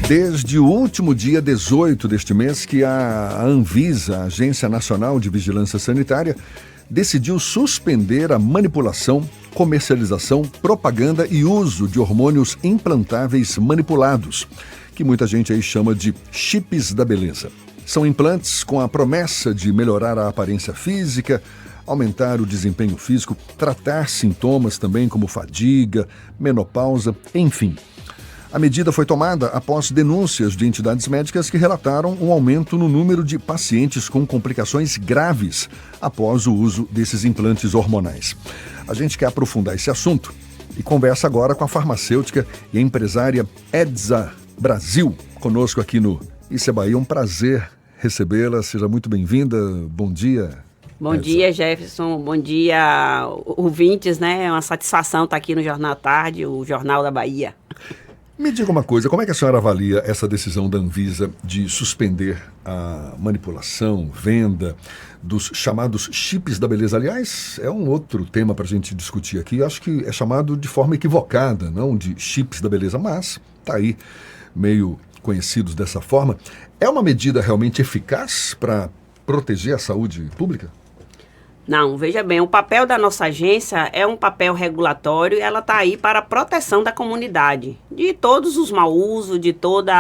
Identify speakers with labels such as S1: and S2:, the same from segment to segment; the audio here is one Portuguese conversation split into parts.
S1: Desde o último dia 18 deste mês que a Anvisa, a Agência Nacional de Vigilância Sanitária, decidiu suspender a manipulação, comercialização, propaganda e uso de hormônios implantáveis manipulados, que muita gente aí chama de chips da beleza. São implantes com a promessa de melhorar a aparência física, aumentar o desempenho físico, tratar sintomas também como fadiga, menopausa, enfim. A medida foi tomada após denúncias de entidades médicas que relataram um aumento no número de pacientes com complicações graves após o uso desses implantes hormonais. A gente quer aprofundar esse assunto e conversa agora com a farmacêutica e empresária Edza Brasil, conosco aqui no Isso é Bahia. Um prazer recebê-la. Seja muito bem-vinda. Bom dia.
S2: Bom dia, Jefferson. Bom dia, ouvintes, né? É uma satisfação estar aqui no Jornal à Tarde, o Jornal da Bahia.
S1: Me diga uma coisa, como é que a senhora avalia essa decisão da Anvisa de suspender a manipulação, venda dos chamados chips da beleza? Aliás, é um outro tema para a gente discutir aqui. Acho que é chamado de forma equivocada, não de chips da beleza, mas está aí meio conhecidos dessa forma. É uma medida realmente eficaz para proteger a saúde pública?
S2: Não, veja bem, o papel da nossa agência é um papel regulatório e ela está aí para a proteção da comunidade, de todos os mau usos, de todos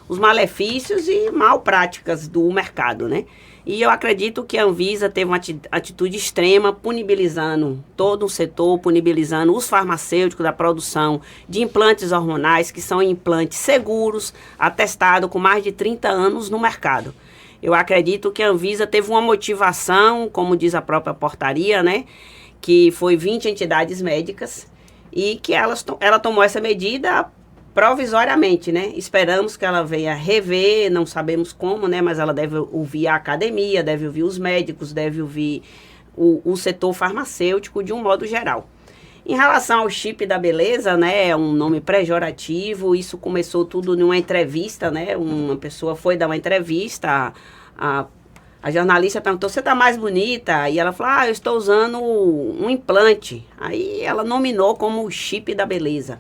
S2: os malefícios e mal práticas do mercado, né? E eu acredito que a Anvisa teve uma atitude extrema, punibilizando todo o setor, punibilizando os farmacêuticos da produção de implantes hormonais, que são implantes seguros, atestados com mais de 30 anos no mercado. Eu acredito que a Anvisa teve uma motivação, como diz a própria portaria, né? Que foi 20 entidades médicas e que ela tomou essa medida provisoriamente, né? Esperamos que ela venha rever, não sabemos como, né? Mas ela deve ouvir a academia, deve ouvir os médicos, deve ouvir o setor farmacêutico de um modo geral. Em relação ao chip da beleza, né, é um nome pejorativo, isso começou tudo numa entrevista, né, uma pessoa foi dar uma entrevista, a jornalista perguntou, você tá mais bonita? E ela falou, eu estou usando um implante. Aí ela nominou como o chip da beleza,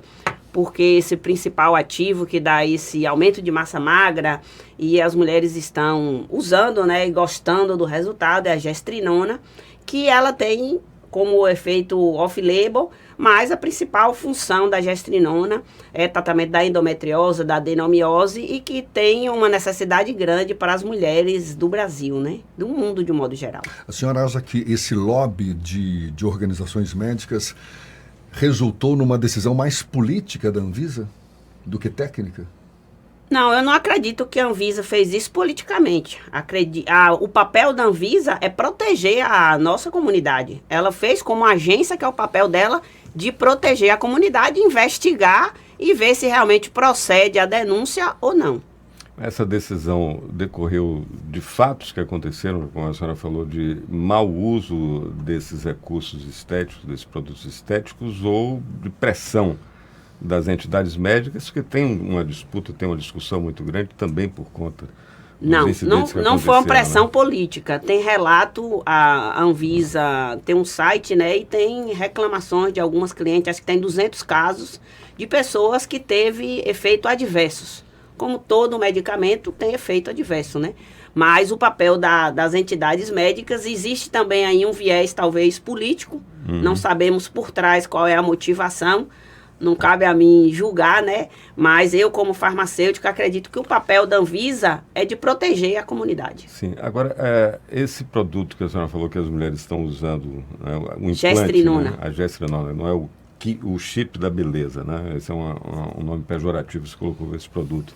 S2: porque esse principal ativo que dá esse aumento de massa magra e as mulheres estão usando, né, e gostando do resultado, é a gestrinona, que ela tem como efeito off-label, mas a principal função da gestrinona é tratamento da endometriose, da adenomiose e que tem uma necessidade grande para as mulheres do Brasil, né? Do mundo de um modo geral.
S1: A senhora acha que esse lobby de organizações médicas resultou numa decisão mais política da Anvisa do que técnica?
S2: Não, eu não acredito que a Anvisa fez isso politicamente. O papel da Anvisa é proteger a nossa comunidade. Ela fez como agência, que é o papel dela, de proteger a comunidade, investigar e ver se realmente procede a denúncia ou não.
S3: Essa decisão decorreu de fatos que aconteceram, como a senhora falou, de mau uso desses recursos estéticos, desses produtos estéticos, ou de pressão das entidades médicas, que tem uma disputa, tem uma discussão muito grande também por conta dos incidentes que
S2: não foi uma pressão,
S3: né?
S2: Política. Tem relato, a Anvisa tem um site, né, e tem reclamações de algumas clientes, acho que tem 200 casos de pessoas que teve efeito adversos. Como todo medicamento tem efeito adverso, né? Mas o papel das entidades médicas, existe também aí um viés talvez político, não sabemos por trás qual é a motivação. Não cabe a mim julgar, né? Mas eu, como farmacêutico, acredito que o papel da Anvisa é de proteger a comunidade.
S3: Sim. Agora, esse produto que a senhora falou que as mulheres estão usando, né, o implante,
S2: gestrinona.
S3: Né? A gestrinona, não é o chip da beleza, né? Esse é um nome pejorativo, você colocou esse produto.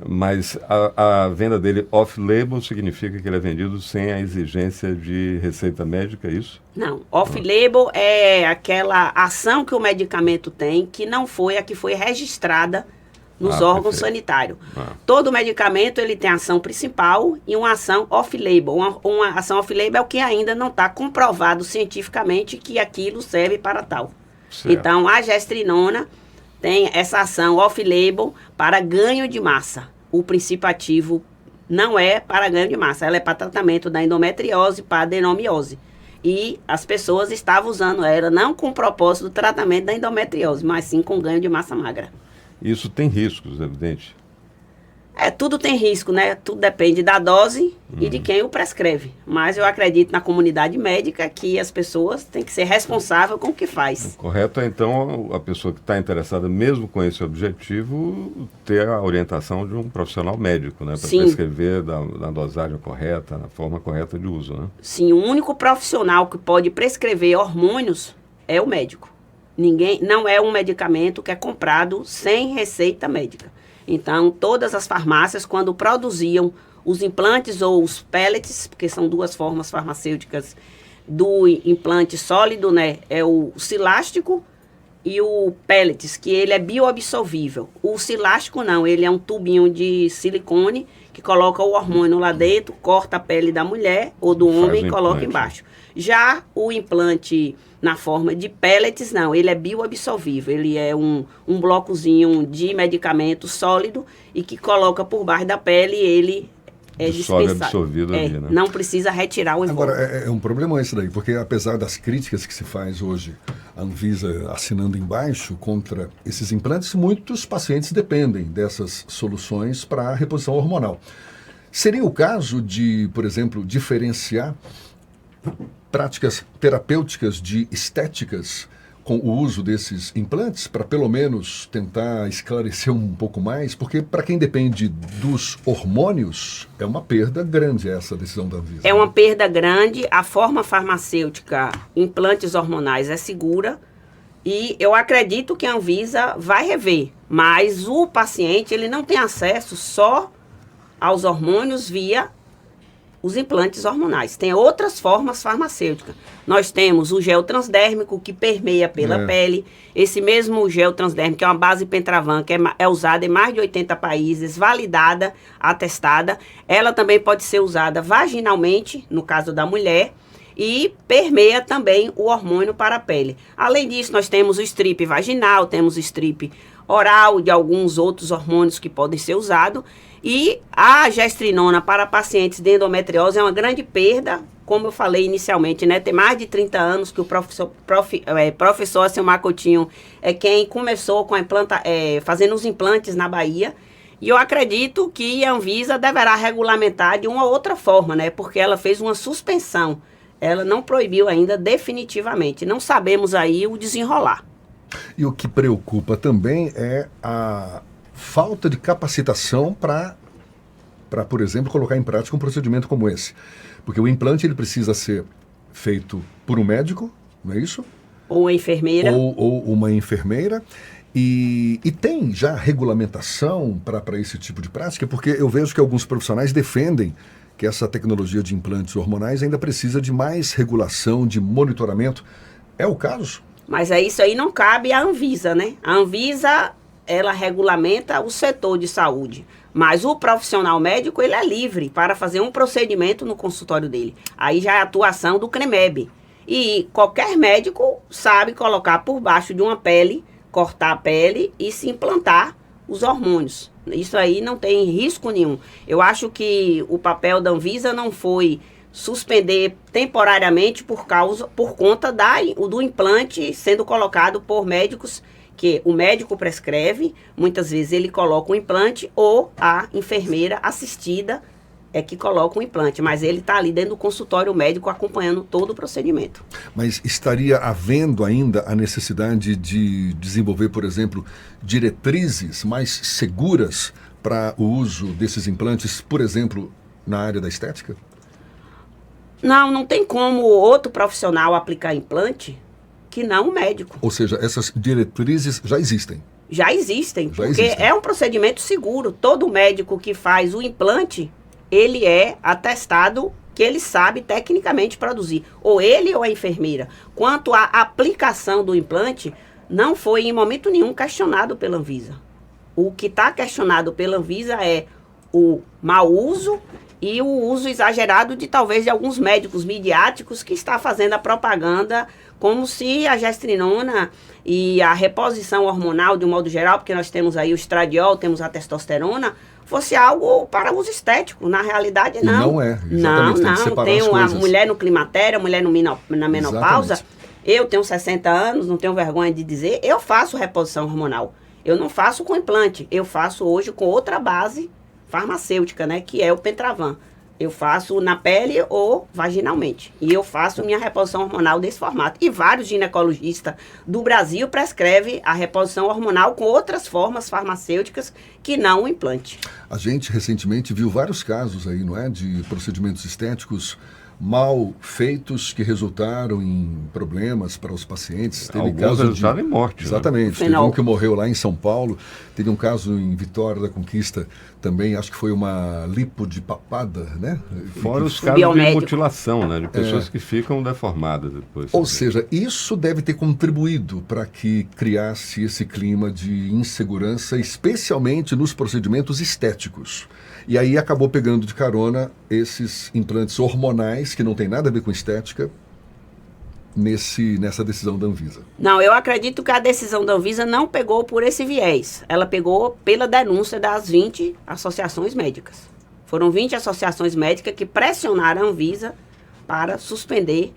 S3: Mas a venda dele off-label significa que ele é vendido sem a exigência de receita médica, é isso?
S2: Não, off-label é aquela ação que o medicamento tem que não foi a que foi registrada nos órgãos sanitários. Todo medicamento ele tem ação principal e uma ação off-label. Uma ação off-label é o que ainda não está comprovado cientificamente que aquilo serve para tal. Certo. Então, a gestrinona tem essa ação off-label para ganho de massa. O princípio ativo não é para ganho de massa, ela é para tratamento da endometriose, para adenomiose. E as pessoas estavam usando ela não com o propósito do tratamento da endometriose, mas sim com ganho de massa magra.
S3: Isso tem riscos, evidente?
S2: Tudo tem risco, né? Tudo depende da dose e de quem o prescreve. Mas eu acredito na comunidade médica que as pessoas têm que ser responsáveis com o que faz.
S3: O correto é, então, a pessoa que está interessada, mesmo com esse objetivo, ter a orientação de um profissional médico, né? Para prescrever na dosagem correta, na forma correta de uso, né?
S2: Sim, o único profissional que pode prescrever hormônios é o médico. Não é um medicamento que é comprado sem receita médica. Então, todas as farmácias, quando produziam os implantes ou os pellets, porque são duas formas farmacêuticas do implante sólido, né? É o silástico e o pellets, que ele é bioabsorvível. O silástico não, ele é um tubinho de silicone que coloca o hormônio lá dentro, corta a pele da mulher ou do homem e coloca embaixo. Já o implante na forma de pellets, não, ele é bioabsorvível, ele é um blocozinho de medicamento sólido e que coloca por baixo da pele e ele é dispensável.
S3: Absorvido ali, né?
S2: Não precisa retirar o invólucro.
S1: Agora, é um problema esse daí, porque apesar das críticas que se faz hoje, a Anvisa assinando embaixo contra esses implantes, muitos pacientes dependem dessas soluções para a reposição hormonal. Seria o caso de, por exemplo, diferenciar práticas terapêuticas de estéticas com o uso desses implantes, para pelo menos tentar esclarecer um pouco mais, porque para quem depende dos hormônios, é uma perda grande essa decisão da Anvisa.
S2: É uma perda grande, a forma farmacêutica implantes hormonais é segura e eu acredito que a Anvisa vai rever, mas o paciente ele não tem acesso só aos hormônios via os implantes hormonais. Tem outras formas farmacêuticas. Nós temos o gel transdérmico, que permeia pela pele. Esse mesmo gel transdérmico, que é uma base Pentravan, que é usada em mais de 80 países, validada, atestada. Ela também pode ser usada vaginalmente, no caso da mulher, e permeia também o hormônio para a pele. Além disso, nós temos o strip vaginal, temos o strip oral, de alguns outros hormônios que podem ser usados. E a gestrinona para pacientes de endometriose é uma grande perda, como eu falei inicialmente, né? Tem mais de 30 anos que o professor Asilmar Coutinho é quem começou com fazendo os implantes na Bahia. E eu acredito que a Anvisa deverá regulamentar de uma outra forma, né? Porque ela fez uma suspensão. Ela não proibiu ainda definitivamente. Não sabemos aí o desenrolar.
S1: E o que preocupa também é a falta de capacitação para, por exemplo, colocar em prática um procedimento como esse. Porque o implante ele precisa ser feito por um médico, não é isso?
S2: Ou uma enfermeira.
S1: Ou uma enfermeira. E tem já regulamentação para esse tipo de prática? Porque eu vejo que alguns profissionais defendem que essa tecnologia de implantes hormonais ainda precisa de mais regulação, de monitoramento. É o caso?
S2: Mas isso aí não cabe à Anvisa, né? A Anvisa, ela regulamenta o setor de saúde. Mas o profissional médico, ele é livre para fazer um procedimento no consultório dele. Aí já é a atuação do CREMEB. E qualquer médico sabe colocar por baixo de uma pele, cortar a pele e se implantar os hormônios. Isso aí não tem risco nenhum. Eu acho que o papel da Anvisa não foi suspender temporariamente por conta do implante sendo colocado por médicos, que o médico prescreve, muitas vezes ele coloca o implante ou a enfermeira assistida é que coloca o implante, mas ele está ali dentro do consultório médico acompanhando todo o procedimento.
S1: Mas estaria havendo ainda a necessidade de desenvolver, por exemplo, diretrizes mais seguras para o uso desses implantes, por exemplo, na área da estética?
S2: Não tem como outro profissional aplicar implante que não o médico.
S1: Ou seja, essas diretrizes já existem?
S2: Já existem, porque é um procedimento seguro. Todo médico que faz o implante, ele é atestado que ele sabe tecnicamente produzir. Ou ele ou a enfermeira. Quanto à aplicação do implante, não foi em momento nenhum questionado pela Anvisa. O que está questionado pela Anvisa é o mau uso e o uso exagerado de talvez de alguns médicos midiáticos que está fazendo a propaganda como se a gestrinona e a reposição hormonal de um modo geral, porque nós temos aí o estradiol, temos a testosterona, fosse algo para uso estético. Na realidade, não.
S1: E não é. Exatamente,
S2: não. Tem uma mulher no climatério, a mulher na menopausa. Exatamente. Eu tenho 60 anos, não tenho vergonha de dizer, eu faço reposição hormonal. Eu não faço com implante, eu faço hoje com outra base farmacêutica, né, que é o Pentravan. Eu faço na pele ou vaginalmente. E eu faço minha reposição hormonal desse formato. E vários ginecologistas do Brasil prescrevem a reposição hormonal com outras formas farmacêuticas que não o implante.
S1: A gente recentemente viu vários casos aí, não é, de procedimentos estéticos mal feitos que resultaram em problemas para os pacientes. Teve
S3: Alguns
S1: caso
S3: resultaram em morte.
S1: Exatamente.
S2: Né?
S1: Teve um que morreu lá em São Paulo. Teve um caso em Vitória da Conquista também, acho que foi uma lipo de papada, né?
S3: Fora os casos de mutilação, né? De pessoas que ficam deformadas depois.
S1: Ou seja, isso deve ter contribuído para que criasse esse clima de insegurança, especialmente nos procedimentos estéticos. E aí acabou pegando de carona esses implantes hormonais, que não tem nada a ver com estética, nessa decisão da Anvisa.
S2: Não, eu acredito que a decisão da Anvisa não pegou por esse viés. Ela pegou pela denúncia das 20 associações médicas. Foram 20 associações médicas que pressionaram a Anvisa para suspender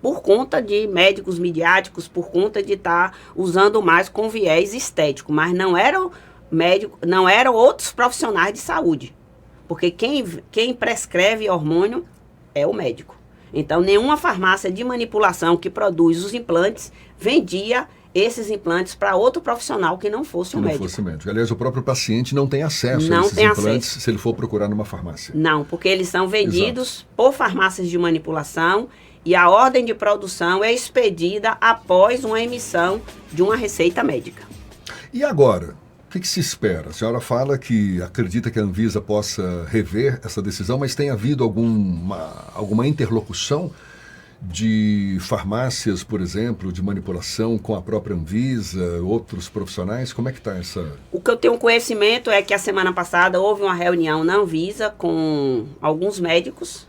S2: por conta de médicos midiáticos, por conta de estar usando mais com viés estético. Mas não eram médicos, não eram outros profissionais de saúde. Porque quem prescreve hormônio é o médico. Então, nenhuma farmácia de manipulação que produz os implantes vendia esses implantes para outro profissional que não fosse um médico.
S1: Aliás, o próprio paciente não tem acesso a esses implantes se ele for procurar numa farmácia.
S2: Não, porque eles são vendidos por farmácias de manipulação e a ordem de produção é expedida após uma emissão de uma receita médica.
S1: E agora? O que se espera? A senhora fala que acredita que a Anvisa possa rever essa decisão, mas tem havido alguma interlocução de farmácias, por exemplo, de manipulação com a própria Anvisa, outros profissionais? Como é que está essa...
S2: O que eu tenho conhecimento é que a semana passada houve uma reunião na Anvisa com alguns médicos,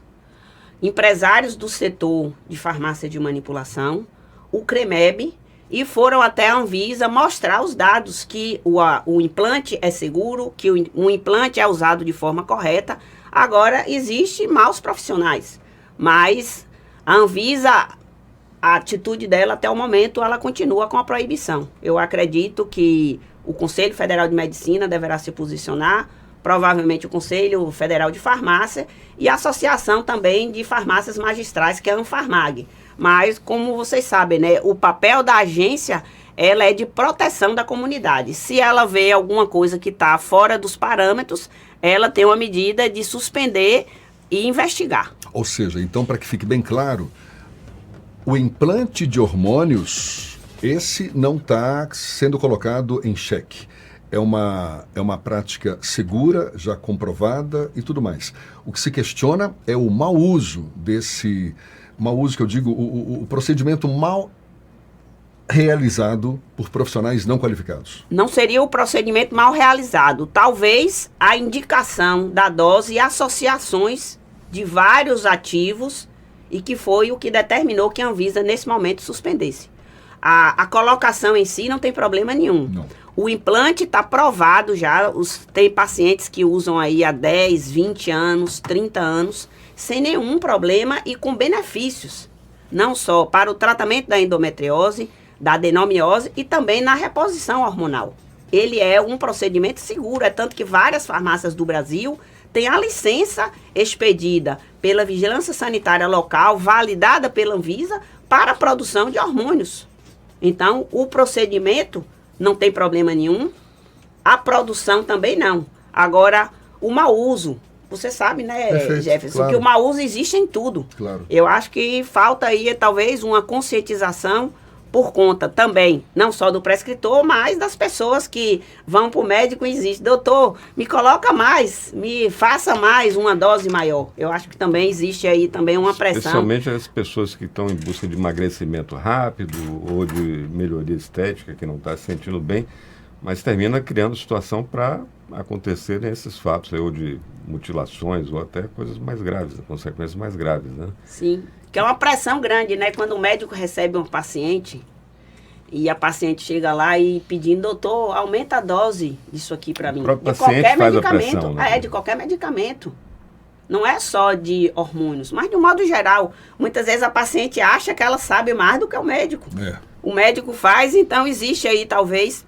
S2: empresários do setor de farmácia de manipulação, o CREMEB, e foram até a Anvisa mostrar os dados que o implante é seguro, que o implante é usado de forma correta. Agora, existem maus profissionais, mas a Anvisa, a atitude dela até o momento, ela continua com a proibição. Eu acredito que o Conselho Federal de Medicina deverá se posicionar, provavelmente o Conselho Federal de Farmácia e a Associação também de Farmácias Magistrais, que é a Anfarmag. Mas, como vocês sabem, né, o papel da agência, ela é de proteção da comunidade. Se ela vê alguma coisa que está fora dos parâmetros, ela tem uma medida de suspender e investigar.
S1: Ou seja, então, para que fique bem claro, o implante de hormônios, esse não está sendo colocado em xeque. É uma prática segura, já comprovada e tudo mais. O que se questiona é o mau uso desse... Mau uso que eu digo, o procedimento mal realizado por profissionais não qualificados.
S2: Não seria o procedimento mal realizado. Talvez a indicação da dose e associações de vários ativos e que foi o que determinou que a Anvisa, nesse momento, suspendesse. A colocação em si não tem problema nenhum.
S1: Não.
S2: O implante está provado já, tem pacientes que usam aí há 10, 20 anos, 30 anos, sem nenhum problema e com benefícios, não só para o tratamento da endometriose, da adenomiose e também na reposição hormonal. Ele é um procedimento seguro, é tanto que várias farmácias do Brasil têm a licença expedida pela Vigilância Sanitária Local, validada pela Anvisa, para a produção de hormônios. Então, o procedimento não tem problema nenhum, a produção também não. Agora, o mau uso... Você sabe, né,
S1: Perfeito,
S2: Jefferson,
S1: claro.
S2: que o mau uso existe em tudo.
S1: Claro.
S2: Eu acho que falta aí, talvez, uma conscientização por conta também, não só do prescritor, mas das pessoas que vão para o médico e existe. Doutor, me coloca mais, me faça mais uma dose maior. Eu acho que também existe aí também uma pressão.
S3: Especialmente as pessoas que estão em busca de emagrecimento rápido ou de melhoria estética, que não está se sentindo bem, mas termina criando situação para acontecerem esses fatos, ou de mutilações, ou até coisas mais graves, consequências mais graves, né?
S2: Sim, que é uma pressão grande, né? Quando o médico recebe um paciente e a paciente chega lá e pedindo, doutor, aumenta a dose disso aqui para mim.
S3: O próprio
S2: De
S3: paciente
S2: qualquer
S3: faz
S2: medicamento.
S3: a pressão, né?
S2: De qualquer medicamento. Não é só de hormônios, mas de um modo geral. Muitas vezes a paciente acha que ela sabe mais do que o médico. O médico faz, então existe aí talvez...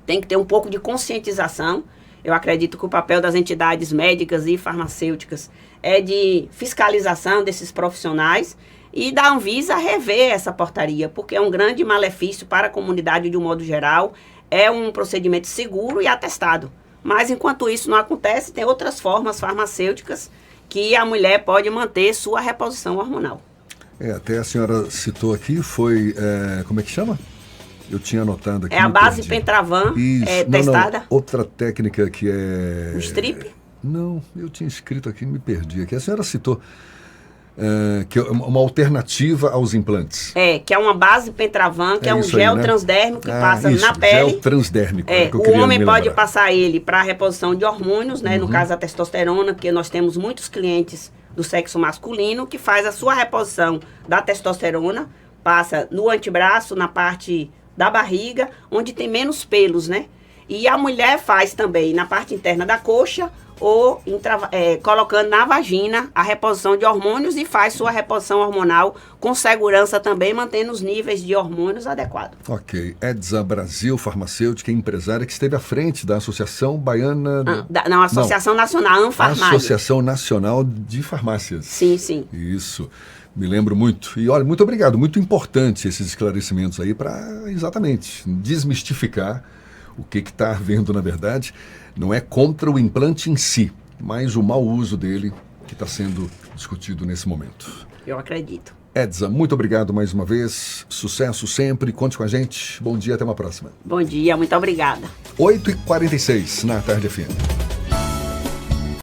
S2: Tem que ter um pouco de conscientização. Eu acredito que o papel das entidades médicas e farmacêuticas é de fiscalização desses profissionais e da Anvisa rever essa portaria, porque é um grande malefício para a comunidade de um modo geral, é um procedimento seguro e atestado. Mas enquanto isso não acontece, tem outras formas farmacêuticas que a mulher pode manter sua reposição hormonal.
S1: Até a senhora citou aqui, como é que chama? Eu tinha anotado aqui.
S2: É a base Pentravan, testada.
S1: Não, outra técnica que é...
S2: O strip?
S1: Não, eu tinha escrito aqui, me perdi aqui. A senhora citou que é uma alternativa aos implantes.
S2: Que é uma base Pentravan, que é um gel transdérmico que passa na pele.
S1: Gel transdérmico.
S2: O homem pode passar ele para a reposição de hormônios, né? No caso a testosterona, porque nós temos muitos clientes do sexo masculino que faz a sua reposição da testosterona, passa no antebraço, na parte da barriga, onde tem menos pelos, né? E a mulher faz também na parte interna da coxa ou colocando na vagina a reposição de hormônios e faz sua reposição hormonal com segurança também, mantendo os níveis de hormônios adequados.
S1: Ok. Edza Brasil, farmacêutica e empresária que esteve à frente da Associação Baiana...
S2: Associação Nacional, Anfarmácia.
S1: Associação Nacional de Farmácias.
S2: Sim, sim.
S1: Isso. Me lembro muito. E olha, muito obrigado. Muito importante esses esclarecimentos aí para, exatamente, desmistificar o que está havendo, na verdade. Não é contra o implante em si, mas o mau uso dele que está sendo discutido nesse momento.
S2: Eu acredito.
S1: Edza, muito obrigado mais uma vez. Sucesso sempre. Conte com a gente. Bom dia, até uma próxima.
S2: Bom dia, muito obrigada.
S1: 8h46 na Tarde FM.